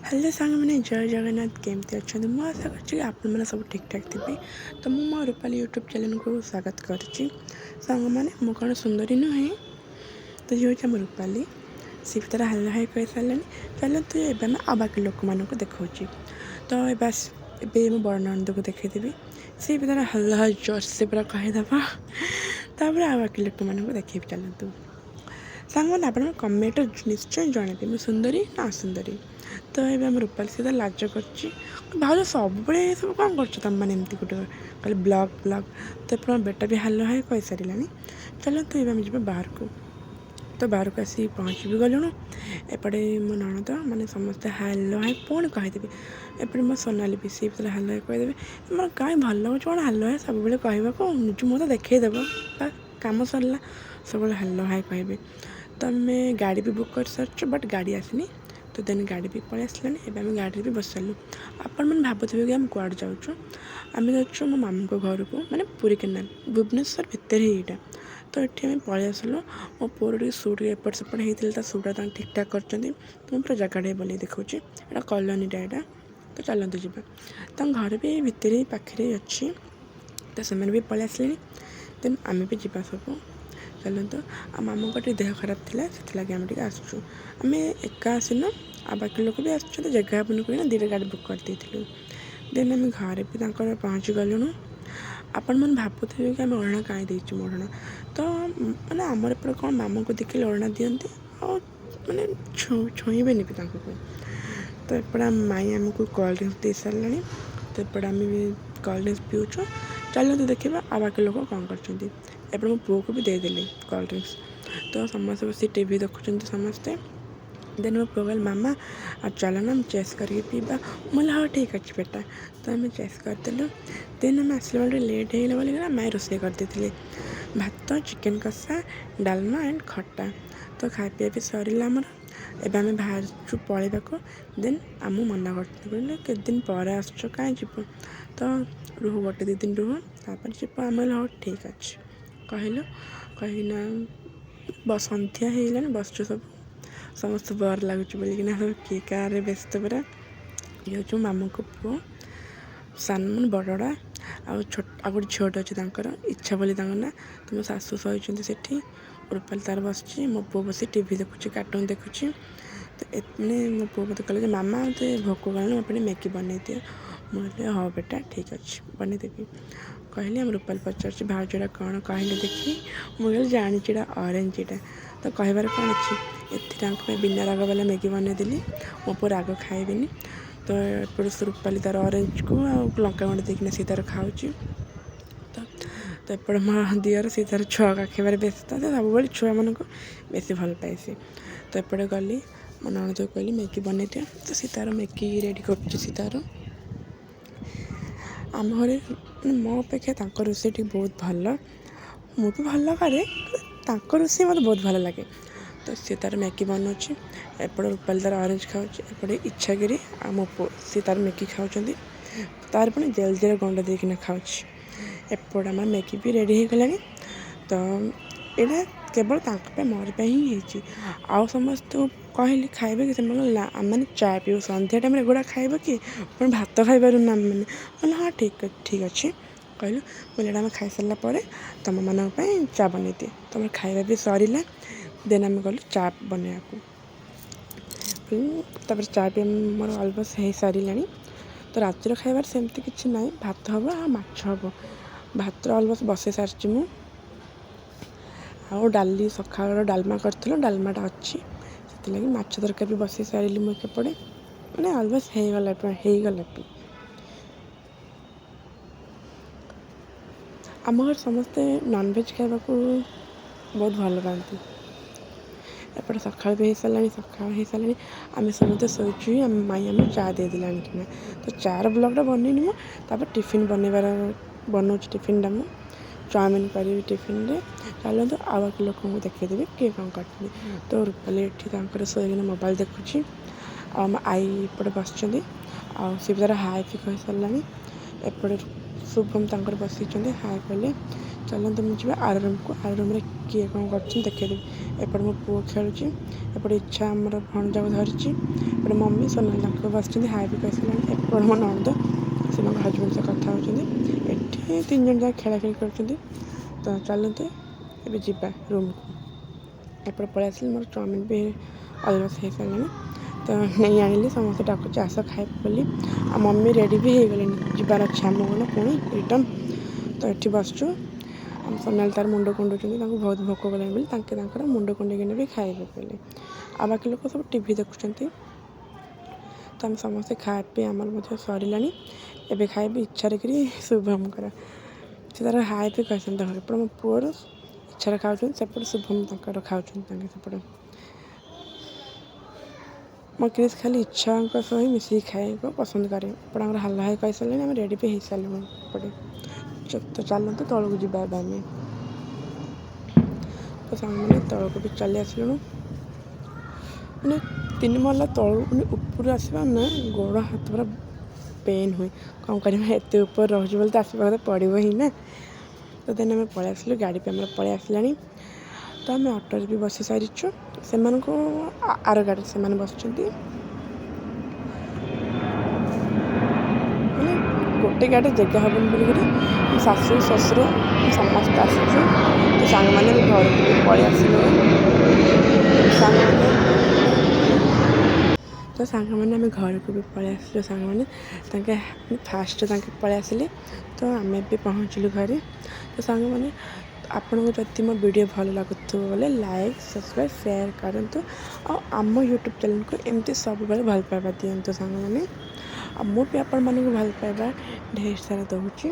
Hello सांग मैंने जय जगन्नाथ केमती अच्छा मुझे आशा कर आप सब ठीक ठाक थे। तो मुझे मो रूपाली यूट्यूब चैनल को स्वागत करुँच। सांग मैंने मु कौन सुंदरी नुहे तो ये हूँ आम रूपाली सी भी तरह हल्ला कही सारे चलते एवं आम बाकी लोक मान देखा। तो ये मो बड़ नंद को देखी सी भी तरह हल्ला जोर से पूरा कहीदेव तापर आ बाकी लोक मान देखे चलतु सांग मैंने आप कमेंट निश्चय जनइबे मुझे सुंदरी ना असुंदरी। तो ये आम रूपाली सहित लाज कर भाव सब सब कौन करमती गोटे कल ब्लग ब्लग तो ये बेटा भी हाल हाई कही सारा। चलो तो ये आम जा बाहर को तो बाहर को आसी पहुँच भी गलुणु। एपटे मो नणद मैंने समस्ते हाल हाई पुणी कहीदेवी एपटे मो सोनाली भी सी भी हाल हाई कहीदेवी मोर कहीं भल लगे कौन हाल हाई सब कहवाक निज मुँह तो देखईदेव कम सरला सब हाल हाई कहे। तो आम गाड़ी भी बुक कर सारी बट गाड़ी आसनी तो देन गाड़ी भी पलि आसलानी एवं आम गाड़ी भी बस सारू। आपण मैंने भावुवे कि आम कड़े जाऊँ आम जाऊँ मो मामू को घर को माने पुरी केनाल भुवनेश्वर भितर ही यहाँ। तो ये आम पलि आसलु मो पुअर टे सुट एपट सेपट होता सुटा ठीक ठाक कर पूरा जगह बोले देखा यहाँ कलोनीटा यहाँ। तो चलते जा घर भी भितर ही पाखे अच्छी तो से भी पलि आसले देन आम भी जा सब चलते। आ मामू का देह खराब थी से आम टे आसुँ आम एका आसन आ बाकी लोग भी आसुँच जगह अपन को दुटा गाड़ी बुक कर देलु। देन आम घर भी पहुँची गलुणु। आपण मैंने भावुवे कि आम ओढ़णा कहीं देचु मोढ़णा तो मैंने आमर एपटे कौन मामू को देखिए ओढ़णा दिखती और मैंने छुईबे भी को। तो एपटे माई आमको कोल्ड ड्रिंक्स दे सारा। तो एपटे आम भी कोल्ड ड्रिंक्स पीऊँ चलते देखा आ बाकी लोग कौन कर मो पुओ को भी देदेली कोल्ड ड्रिंक्स। तो समस्त बस टीवी देखुं समस्ते। देन मो पुओ कहल मामा आ चल ना चेस करके पीवा मुझे हाँ ठीक अच्छे बेटा। तो आम चेस करदेलु देन आम आसला बेले लेट होगा बोलिक माई रोषे करदे भात चिकेन कषा डालमा एंड खट्टा। तो खाई पी भी सरला आमर एवं आम बाहर पलैया को देन आम मना कर के दिन पर आस कहीं जीव तो रुह गोटे दु दिन रुह तापर जीव आम हाँ ठीक अच्छे कहलु कहीं सन्ध्या होगा बसचु सब समस्त बर लगुच बोलिकिना सब किए कार व्यस्त पूरा। ये हूँ मामू को पुओ सान मन बड़ड़ा आ गोटे झीटे अच्छे इच्छा बोली ना। तो मो सासू सही से रूपाली तार बस मो पुओ बस टीवी देखुची कार्टून देखुची। तो मैंने मो पुओ मत कहले मामा मत भोक कल मोटे मैगी बनई दिए मुझे हाँ बेटा ठीक अच्छे बनईदेवी कहली। आम रूपाली पचार भाउजटा कौन कहले देखी मुझे जानी ऑरेंज यहाँ तो कहबार कौन अच्छी ए बिना राग वाला मैगी बनईदेली मो पुओ राग खाएबेनी। तो एपटे से रूपाली तार ऑरेंज को लंका गुंड देखना सी तार खाऊँ। तो एपटे मो दियर सी तार छुआ काखेबार व्यस्त सब छुआ मान को बेसी भल पाए सी। तो एपटे गली मो नणद को कहली मैगी बनई दिया तो सी तार मैगी रेडी कर तार आम घरे मो अपेक्षा रोषे टी बहुत भल मु भी भल करे रोषे मत बहुत भल लगे। तो सी तार मैगी बनाऊँच एपटे रूपाली तार ऑरेंज खाऊँ एपटे इच्छागिरी आ मो पुओ सी तार मैगी खाऊँ तार पुणी जेल जेल गंडा देकिना खाऊँ। एपटे आम मैगी भी रेडी हो गला। तो यहाँ केवल मोर ही आउ समस्त कहली खाइबे कि मैंने चाय पीऊ सन्ध्या टाइम एगुड़ा खाइब कि पुणी भात खाई पारू ना मैंने हाँ ठीक अच्छे कहलु बोले आम खाई सारापर तुम मान चा बनई दिए तुम खाଇବା भी सरला। देन आम गलु चा बनवाक तापर चा भी मोर अलमोस्ट हो सारा। तो रातिर खाइबार सेमती किसी ना भात हम आ माछ हम भात अलमोस्ट बसई सारी मु डाली सकाल डालमा कर डालमाटा अच्छी से लगे माछ तरकारी भी बसई सारी मुझे पड़े मैंने अलमोस्ट होगला भी। आम घर समस्ते नॉनवेज खावा को बहुत भल पाती। एपटे सकाल भी हो सारा सकाल हो सारा आम समस्त शोचु आम माई आम चा देदेली आनिकिना। तो चार ब्लगटा बनईनी मुझे टिफिन बनइबार बनाऊँ टिफिनटा मु चाउमिन करी टिफिन रे चलते आ बाकी लोक देखईदेवी किए कौन कर। तो रूपाली ये शोकिना मोबाइल देखुची आम आई एपटे बस सी भी तार हाई भी कही सारा। एपटे शुभम तक बसई हाई कहले चलते मुझे आर रूम को आर रूम किए कौन कर देखईदेवी। एपटे मो पुओ खेलुची एपटे ସେପଟେ ଇଚ୍ଛା ଆମର ଭଣଜାକୁ ଧରିଛି, ଏପଟେ ମମ୍ମି ସୋନାଲି ତାଙ୍କ ବସିଛନ୍ତି, ହାଇ ବି କହିସାରିଲାଣି। ଏପଟେ ମୋ ନଣନ୍ଦ ସେ ମୋ ହଜବେଣ୍ଡ ସହ କଥା ହେଉଛନ୍ତି। ଏଠି 3 ଜଣ ଯାକ ଖେଳାଖେଳି କରୁଛନ୍ତି। ତ ଚାଲନ୍ତୁ ଏବେ ଯିବା ରୁମ୍କୁ। ଏପଟେ ପଳେଇ ଆସିଲି, ମୋର ଚାଉମିନ୍ ବି ଅଲମୋଷ୍ଟ ହେଇସାରିଲାଣି। ତ ନେଇ ଆଣିଲି, ସମସ୍ତେ ଡାକୁଛି ଆସ ଖାଇବ ବୋଲି। ଆଉ ମମ୍ମି ରେଡ଼ି ବି ହେଇଗଲେଣି, ଯିବାର ଅଛି ଆମ କ'ଣ ପୁଣି ରିଟର୍ନ। ତ ଏଠି ବସୁଛୁ, ଆମ ସୋନାଲି ତାର ମୁଣ୍ଡ କୁଣ୍ଡଉଛନ୍ତି, ତାଙ୍କୁ ବହୁତ ଭୋକ କଲାଣି ବୋଲି ତାଙ୍କର ମୁଣ୍ଡ କୁଣ୍ଡେଇକିନା ବି ଖାଇବେ ବୋଲି। ଆଉ ବାକି ଲୋକ ସବୁ ଟିଭି ଦେଖୁଛନ୍ତି। ତ ଆମେ ସମସ୍ତେ ଖାଇବା ପିଇବା ଆମର ମଧ୍ୟ ସରିଲାଣି। ଏବେ ଖାଇବି ଇଚ୍ଛାରେ କିରି ଶୁଭମଙ୍କର, ସେ ତାର ହାଇ ବି କହିଛନ୍ତି। ଦେଖ ଏପଟେ ମୋ ପୁଅର ଇଚ୍ଛାରେ ଖାଉଛନ୍ତି, ସେପଟେ ଶୁଭମ ତାଙ୍କର ଖାଉଛନ୍ତି ତାଙ୍କେ ସେପଟେ। ମୋ କ୍ରିସ୍ ଖାଲି ଇଚ୍ଛାଙ୍କ ସହ ହିଁ ମିଶିକି ଖାଇବାକୁ ପସନ୍ଦ କରେ। ଏପଟେ ଆମର ହାଲା ହାଇ କହିସାରିଲେଣି, ଆମେ ରେଡ଼ି ବି ହେଇସାରିଲୁଣି ଏପଟେ। ତ ଚାଲନ୍ତୁ ତଳକୁ ଯିବା ଏବେ ଆମେ। ତ ସାଙ୍ଗମାନେ ତଳକୁ ବି ଚାଲି ଆସିଲୁଣୁ। ମାନେ 3 ମହଲା ତଳକୁ ମାନେ ଉପରୁ ଆସିବା ନା ଗୋଡ଼ ହାତ ପୁରା ପେନ୍ ହୁଏ। କ'ଣ କରିବା, ଏତେ ଉପରେ ରହୁଛି ବୋଲି ତ ଆସିବା କଥା ପଡ଼ିବ ହିଁ ନା। ତ ଦେନ୍ ଆମେ ପଳେଇ ଆସିଲୁ, ଗାଡ଼ି ବି ଆମର ପଳେଇ ଆସିଲାଣି। ତ ଆମେ ଅଟୋରେ ବି ବସି ସାରିଛୁ, ସେମାନଙ୍କୁ ଆର ଗାଡ଼ିରେ ସେମାନେ ବସିଛନ୍ତି। ମାନେ ଗୋଟେ ଗାଡ଼ିରେ ଜାଗା ହେବନି ବୋଲିକରି ଶାଶୁ ଶ୍ୱଶୁର ସମସ୍ତେ ଆସିଛୁ। ତ ସାଙ୍ଗମାନେ ଆମେ ଘରକୁ ବି ପଳେଇ ଆସିଲୁ। ସାଙ୍ଗମାନେ ଆମେ ଘରକୁ ବି ପଳେଇ ଆସିଲୁ। ସାଙ୍ଗମାନେ ତାଙ୍କେ ଫାଷ୍ଟ ତାଙ୍କେ ପଳେଇ ଆସିଲେ, ତ ଆମେ ବି ପହଞ୍ଚିଲୁ ଘରେ। ତ ସାଙ୍ଗମାନେ ଆପଣଙ୍କୁ ଯଦି ମୋ ଭିଡ଼ିଓ ଭଲ ଲାଗୁଥିବ ବୋଲେ ଲାଇକ୍ ସବସ୍କ୍ରାଇବ୍ ସେୟାର କରନ୍ତୁ। ଆଉ ଆମ ୟୁଟ୍ୟୁବ୍ ଚ୍ୟାନେଲ୍କୁ ଏମିତି ସବୁବେଳେ ଭଲ ପାଇବା ଦିଅନ୍ତୁ ସାଙ୍ଗମାନେ। ଆଉ ମୁଁ ବି ଆପଣମାନଙ୍କୁ ଭଲ ପାଇବା ଢେର ସାରା ଦେଉଛି।